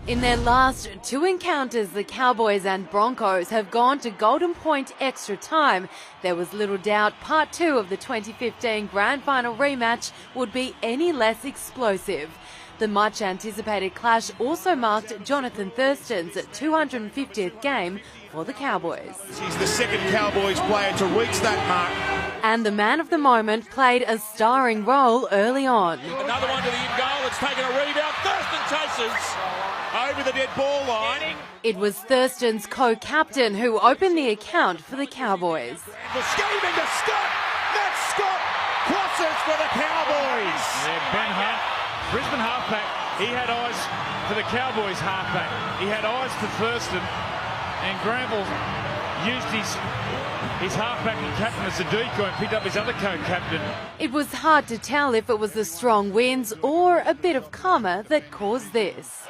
In their last two encounters, the Cowboys and Broncos have gone to Golden Point extra time. There was little doubt part two of the 2015 Grand Final rematch would be any less explosive. The much-anticipated clash also marked Jonathan Thurston's 250th game for the Cowboys. He's the second Cowboys player to reach that mark. And the man of the moment played a starring role early on. Another one to the in-goal. It's taken a rebound. Thurston chases over the dead ball line. It was Thurston's co-captain who opened the account for the Cowboys. The scheming to Scott. Matt Scott crosses for the Cowboys. Yeah, Ben Hunt, Brisbane halfback. He had eyes for the Cowboys halfback. He had eyes for Thurston, and Granville used his halfback and captain as a decoy and picked up his other co-captain. It was hard to tell if it was the strong winds or a bit of karma that caused this.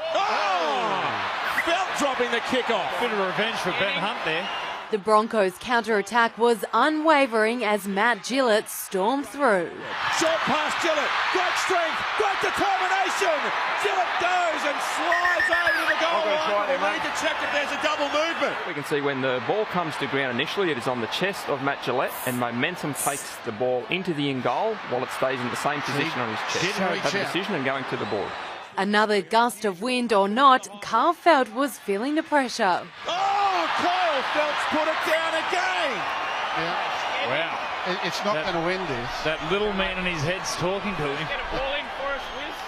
Belt dropping the kickoff. Bit of revenge for Ben Hunt there. The Broncos' counter-attack was unwavering as Matt Gillett stormed through. Short pass Gillett. Great strength. Great determination. Gillett goes and slides over to the goal line. We need to check if there's a double movement. We can see when the ball comes to ground initially, it is on the chest of Matt Gillett, and momentum takes the ball into the in-goal while it stays in the same position on his chest. Have a decision and going to the board. Another gust of wind or not, Carl Felt was feeling the pressure. Oh, Kyle Felt's put it down again. Yeah. Wow. It's not going to win this. That little man in his head's talking to him.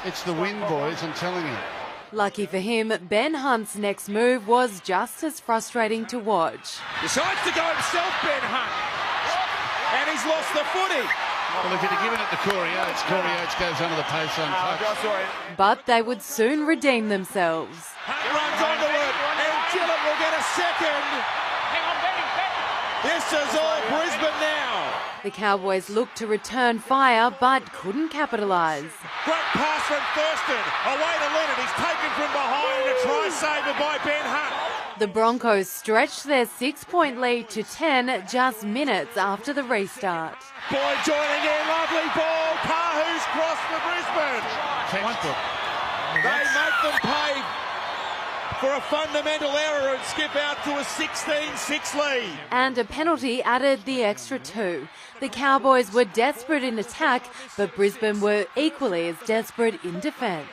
It's the wind, boys, I'm telling you. Lucky for him, Ben Hunt's next move was just as frustrating to watch. Decides to go himself, Ben Hunt. And he's lost the footy. Well, if you'd have given it to Corey Oates goes under the post untouched. But they would soon redeem themselves. Hunt runs onto it, and Gillett will get a second. This is all Brisbane now. The Cowboys looked to return fire but couldn't capitalise. Great pass from Thurston. Away to Leonard. He's taken from behind. A try saver by Ben Hunt. The Broncos stretched their 6-point lead to 10 just minutes after the restart. Boyd joining in. Lovely ball. Kahu's cross for Brisbane. Textbook. They make them pay for a fundamental error and skip out to a 16-6 lead. And a penalty added the extra 2. The Cowboys were desperate in attack, but Brisbane were equally as desperate in defence.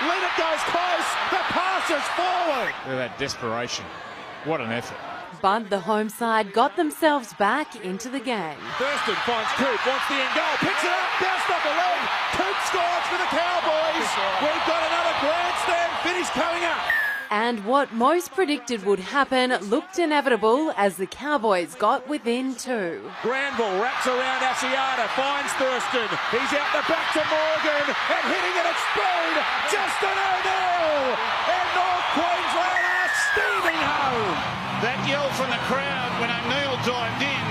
Leonard goes close. The pass is forward. Look at that desperation. What an effort. But the home side got themselves back into the game. Thurston finds Coop, wants the end goal, picks it up, bounced off the leg. Coop scores for the Cowboys. We've got another grandstand finish coming up. And what most predicted would happen looked inevitable as the Cowboys got within 2. Granville wraps around Asiata, finds Thurston. He's out the back to Morgan and hitting it at speed. Justin O'Neill and North Queensland are steaming home. That yell from the crowd when O'Neill dived in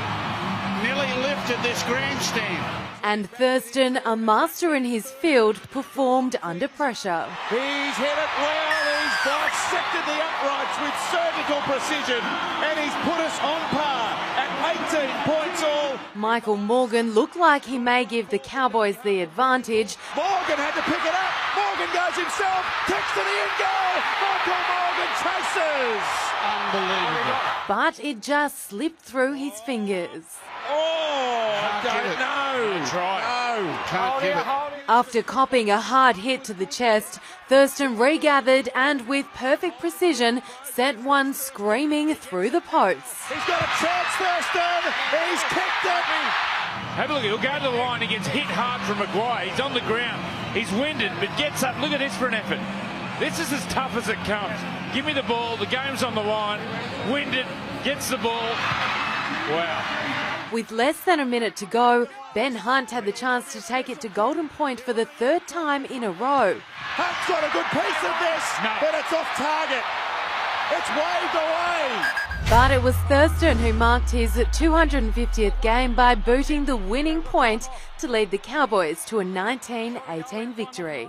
nearly lifted this grandstand. And Thurston, a master in his field, performed under pressure. He's hit it well. He's dissected the uprights with surgical precision, and he's put us on par at 18 points all. Michael Morgan looked like he may give the Cowboys the advantage. Morgan had to pick it up. Morgan goes himself. Kicks to the end goal. Michael Morgan chases. Unbelievable. But it just slipped through his fingers. Oh, don't know. Try. Can't give it. After copping a hard hit to the chest, Thurston regathered and with perfect precision sent one screaming through the posts. He's got a chance, Thurston. He's kicked it. Have a look. He'll go to the line. He gets hit hard from Maguire. He's on the ground. He's winded, but gets up. Look at this for an effort. This is as tough as it comes. Give me the ball. The game's on the line. Winded. Gets the ball. Wow. With less than a minute to go, Ben Hunt had the chance to take it to Golden Point for the 3rd time in a row. Hunt's got a good piece of this, but it's off target. It's waved away. But it was Thurston who marked his 250th game by booting the winning point to lead the Cowboys to a 19-18 victory.